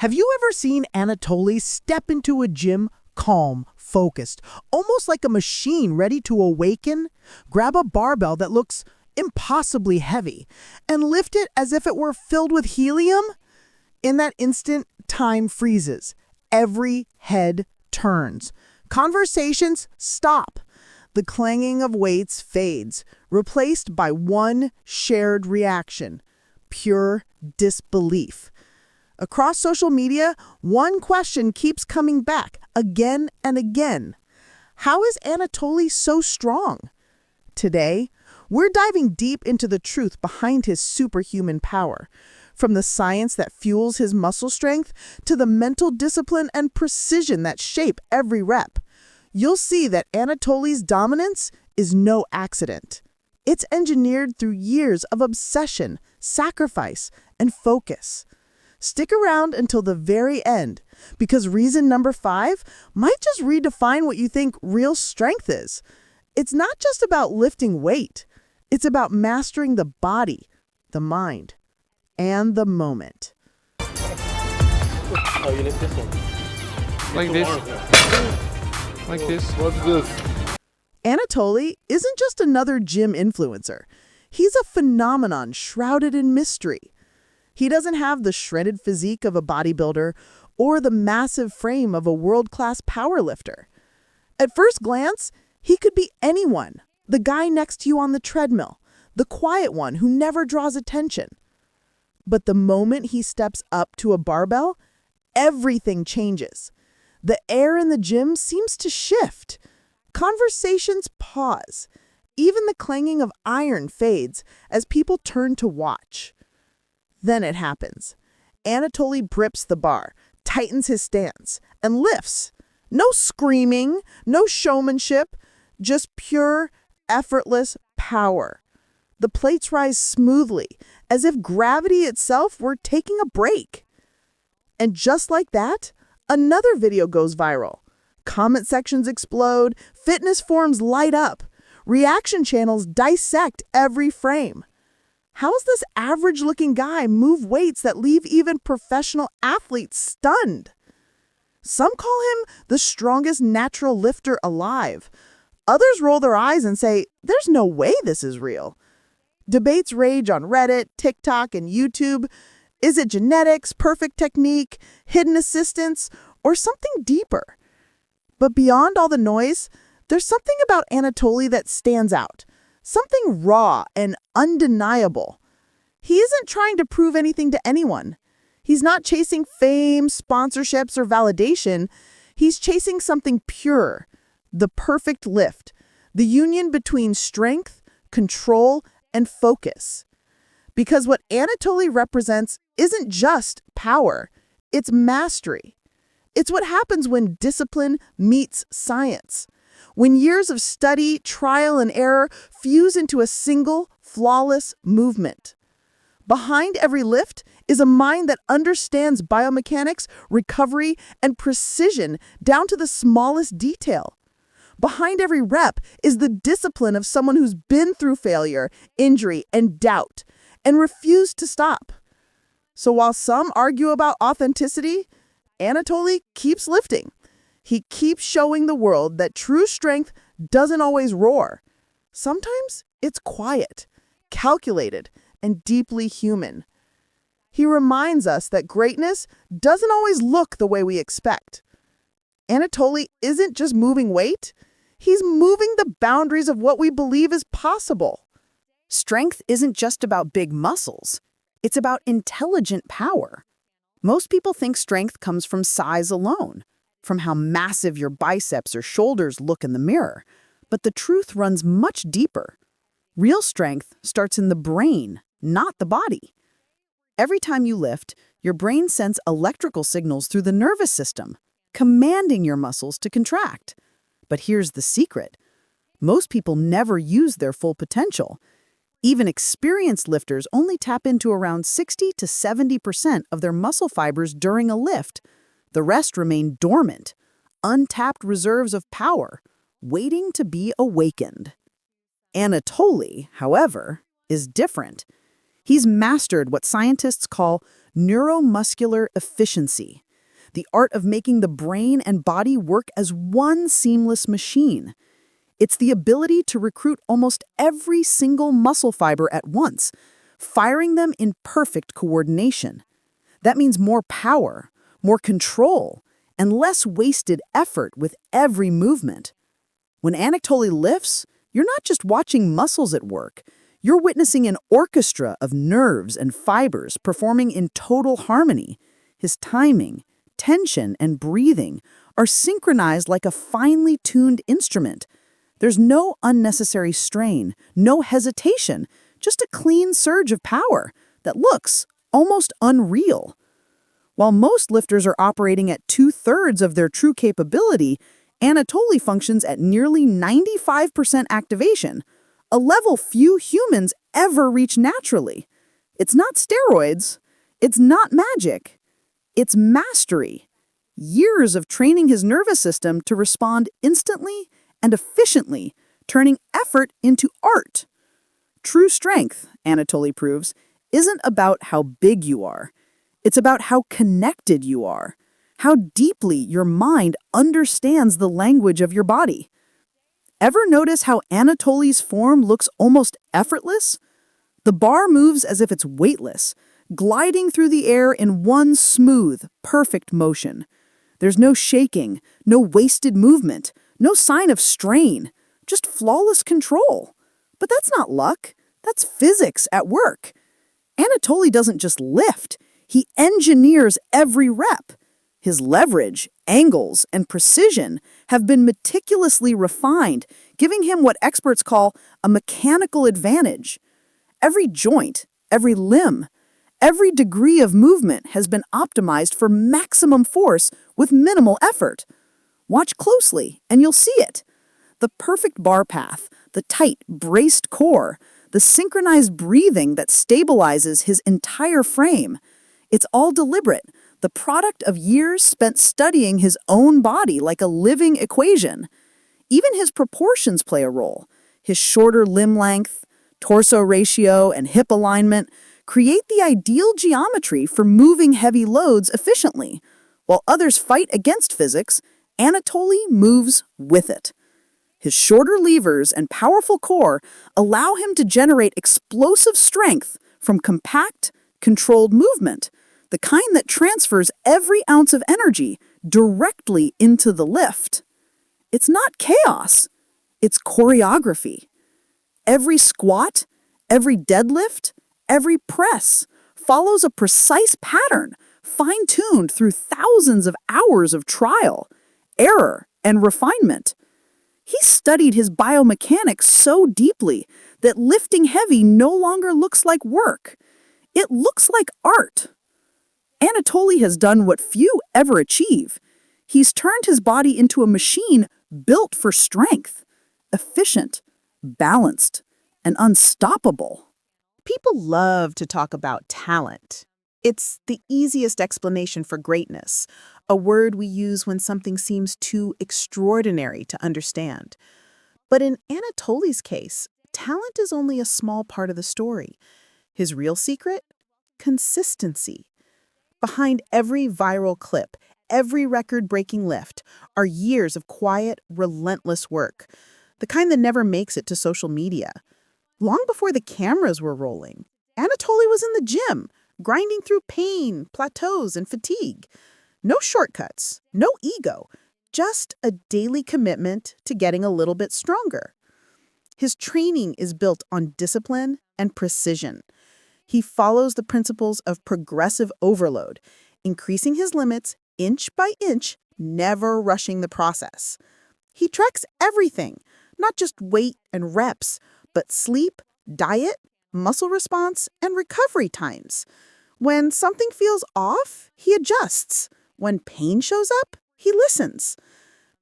Have you ever seen Anatoly step into a gym calm, focused, almost like a machine ready to awaken? Grab a barbell that looks impossibly heavy and lift it as if it were filled with helium? In that instant, time freezes. Every head turns. Conversations stop. The clanging of weights fades, replaced by one shared reaction: pure disbelief. Across social media, one question keeps coming back again and again. How is Anatoly so strong? Today, we're diving deep into the truth behind his superhuman power, from the science that fuels his muscle strength to the mental discipline and precision that shape every rep. You'll see that Anatoly's dominance is no accident. It's engineered through years of obsession, sacrifice, and focus. Stick around until the very end, because reason number 5 might just redefine what you think real strength is. It's not just about lifting weight. It's about mastering the body, the mind, and the moment. Oh, you lift this one. Like this. Like this. What's this? Anatoly isn't just another gym influencer. He's a phenomenon shrouded in mystery. He doesn't have the shredded physique of a bodybuilder or the massive frame of a world-class powerlifter. At first glance, he could be anyone. The guy next to you on the treadmill, the quiet one who never draws attention. But the moment he steps up to a barbell, everything changes. The air in the gym seems to shift. Conversations pause. Even the clanging of iron fades as people turn to watch. Then it happens. Anatoly grips the bar, tightens his stance, and lifts. No screaming, no showmanship, just pure, effortless power. The plates rise smoothly, as if gravity itself were taking a break. And just like that, another video goes viral. Comment sections explode, fitness forums light up, reaction channels dissect every frame. How's this average-looking guy move weights that leave even professional athletes stunned? Some call him the strongest natural lifter alive. Others roll their eyes and say, there's no way this is real. Debates rage on Reddit, TikTok, and YouTube. Is it genetics, perfect technique, hidden assistance, or something deeper? But beyond all the noise, there's something about Anatoly that stands out. Something raw and undeniable. He isn't trying to prove anything to anyone. He's not chasing fame, sponsorships, or validation. He's chasing something pure, the perfect lift, the union between strength, control, and focus. Because what Anatoly represents isn't just power, it's mastery. It's what happens when discipline meets science. When years of study, trial, and error fuse into a single, flawless movement. Behind every lift is a mind that understands biomechanics, recovery, and precision down to the smallest detail. Behind every rep is the discipline of someone who's been through failure, injury, and doubt, and refused to stop. So while some argue about authenticity, Anatoly keeps lifting. He keeps showing the world that true strength doesn't always roar. Sometimes it's quiet, calculated, and deeply human. He reminds us that greatness doesn't always look the way we expect. Anatoly isn't just moving weight, he's moving the boundaries of what we believe is possible. Strength isn't just about big muscles. It's about intelligent power. Most people think strength comes from size alone, from how massive your biceps or shoulders look in the mirror. But the truth runs much deeper. Real strength starts in the brain, not the body. Every time you lift, your brain sends electrical signals through the nervous system, commanding your muscles to contract. But here's the secret. Most people never use their full potential. Even experienced lifters only tap into around 60 to 70% of their muscle fibers during a lift. The rest remain dormant, untapped reserves of power, waiting to be awakened. Anatoly, however, is different. He's mastered what scientists call neuromuscular efficiency, the art of making the brain and body work as one seamless machine. It's the ability to recruit almost every single muscle fiber at once, firing them in perfect coordination. That means more power, more control, and less wasted effort with every movement. When Anatoly lifts, you're not just watching muscles at work. You're witnessing an orchestra of nerves and fibers performing in total harmony. His timing, tension, and breathing are synchronized like a finely tuned instrument. There's no unnecessary strain, no hesitation, just a clean surge of power that looks almost unreal. While most lifters are operating at 2/3 of their true capability, Anatoly functions at nearly 95% activation, a level few humans ever reach naturally. It's not steroids. It's not magic. It's mastery. Years of training his nervous system to respond instantly and efficiently, turning effort into art. True strength, Anatoly proves, isn't about how big you are. It's about how connected you are, how deeply your mind understands the language of your body. Ever notice how Anatoly's form looks almost effortless? The bar moves as if it's weightless, gliding through the air in one smooth, perfect motion. There's no shaking, no wasted movement, no sign of strain, just flawless control. But that's not luck. That's physics at work. Anatoly doesn't just lift. He engineers every rep. His leverage, angles, and precision have been meticulously refined, giving him what experts call a mechanical advantage. Every joint, every limb, every degree of movement has been optimized for maximum force with minimal effort. Watch closely, and you'll see it. The perfect bar path, the tight, braced core, the synchronized breathing that stabilizes his entire frame. It's all deliberate, the product of years spent studying his own body like a living equation. Even his proportions play a role. His shorter limb length, torso ratio, and hip alignment create the ideal geometry for moving heavy loads efficiently. While others fight against physics, Anatoly moves with it. His shorter levers and powerful core allow him to generate explosive strength from compact, controlled movement, the kind that transfers every ounce of energy directly into the lift. It's not chaos, it's choreography. Every squat, every deadlift, every press follows a precise pattern, fine-tuned through thousands of hours of trial, error, and refinement. He studied his biomechanics so deeply that lifting heavy no longer looks like work. It looks like art. Anatoly has done what few ever achieve. He's turned his body into a machine built for strength, efficient, balanced, and unstoppable. People love to talk about talent. It's the easiest explanation for greatness, a word we use when something seems too extraordinary to understand. But in Anatoly's case, talent is only a small part of the story. His real secret? Consistency. Behind every viral clip, every record-breaking lift, are years of quiet, relentless work, the kind that never makes it to social media. Long before the cameras were rolling, Anatoly was in the gym, grinding through pain, plateaus, and fatigue. No shortcuts, no ego, just a daily commitment to getting a little bit stronger. His training is built on discipline and precision. He follows the principles of progressive overload, increasing his limits inch by inch, never rushing the process. He tracks everything, not just weight and reps, but sleep, diet, muscle response, and recovery times. When something feels off, he adjusts. When pain shows up, he listens.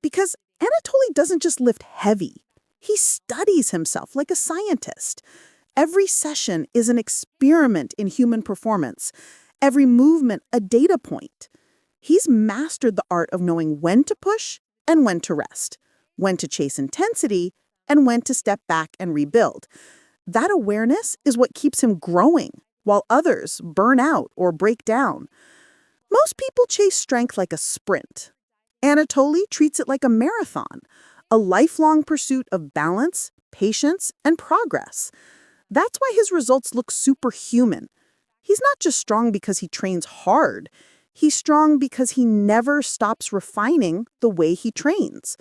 Because Anatoly doesn't just lift heavy. He studies himself like a scientist. Every session is an experiment in human performance. Every movement a data point. He's mastered the art of knowing when to push and when to rest, when to chase intensity and when to step back and rebuild. That awareness is what keeps him growing while others burn out or break down. Most people chase strength like a sprint. Anatoly treats it like a marathon, a lifelong pursuit of balance, patience, and progress. That's why his results look superhuman. He's not just strong because he trains hard. He's strong because he never stops refining the way he trains.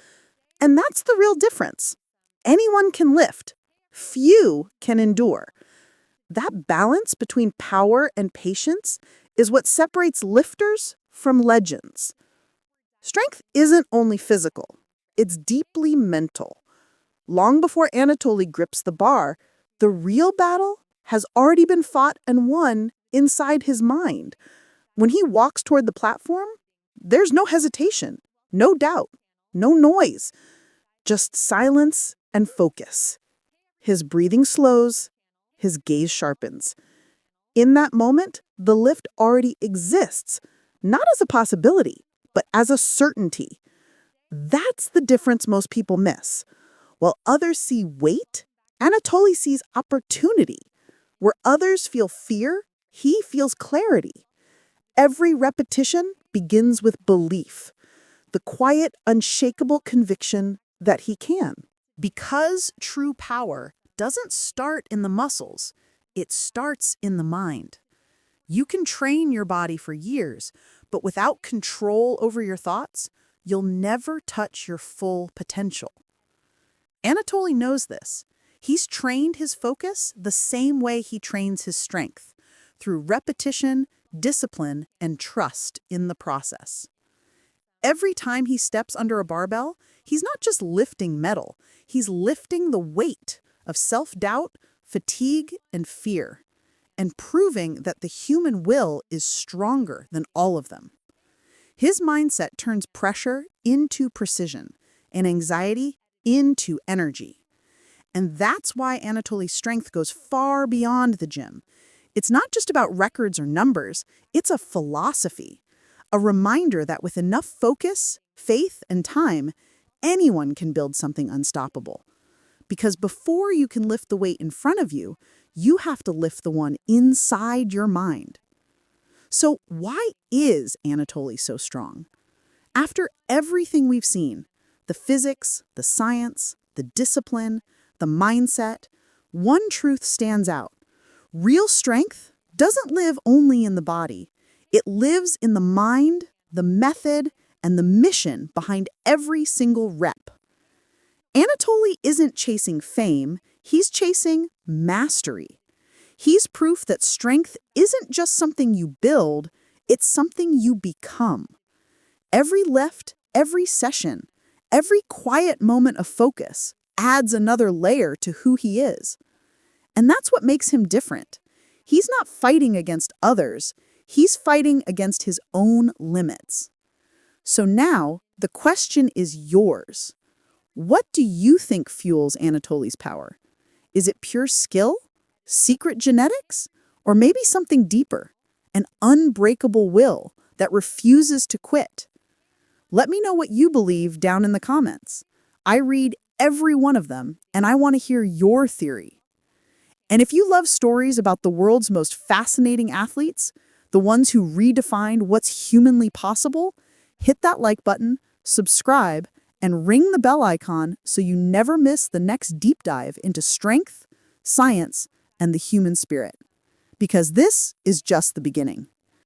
And that's the real difference. Anyone can lift. Few can endure. That balance between power and patience is what separates lifters from legends. Strength isn't only physical, it's deeply mental. Long before Anatoly grips the bar, the real battle has already been fought and won inside his mind. When he walks toward the platform, there's no hesitation, no doubt, no noise, just silence and focus. His breathing slows, his gaze sharpens. In that moment, the lift already exists, not as a possibility, but as a certainty. That's the difference most people miss. While others see weight, Anatoly sees opportunity. Where others feel fear, he feels clarity. Every repetition begins with belief, the quiet, unshakable conviction that he can. Because true power doesn't start in the muscles, it starts in the mind. You can train your body for years, but without control over your thoughts, you'll never touch your full potential. Anatoly knows this. He's trained his focus the same way he trains his strength, through repetition, discipline, and trust in the process. Every time he steps under a barbell, he's not just lifting metal, he's lifting the weight of self-doubt, fatigue, and fear, and proving that the human will is stronger than all of them. His mindset turns pressure into precision and anxiety into energy. And that's why Anatoly's strength goes far beyond the gym. It's not just about records or numbers, it's a philosophy, a reminder that with enough focus, faith, and time, anyone can build something unstoppable. Because before you can lift the weight in front of you, you have to lift the one inside your mind. So why is Anatoly so strong? After everything we've seen, the physics, the science, the discipline, the mindset, one truth stands out. Real strength doesn't live only in the body. It lives in the mind, the method, and the mission behind every single rep. Anatoly isn't chasing fame, he's chasing mastery. He's proof that strength isn't just something you build, it's something you become. Every lift, every session, every quiet moment of focus adds another layer to who he is. And that's what makes him different. He's not fighting against others, he's fighting against his own limits. So now, the question is yours. What do you think fuels Anatoly's power? Is it pure skill, secret genetics, or maybe something deeper, an unbreakable will that refuses to quit? Let me know what you believe down in the comments. I read every one of them, and I want to hear your theory. And if you love stories about the world's most fascinating athletes, the ones who redefined what's humanly possible, hit that like button, subscribe, and ring the bell icon so you never miss the next deep dive into strength, science, and the human spirit. Because this is just the beginning.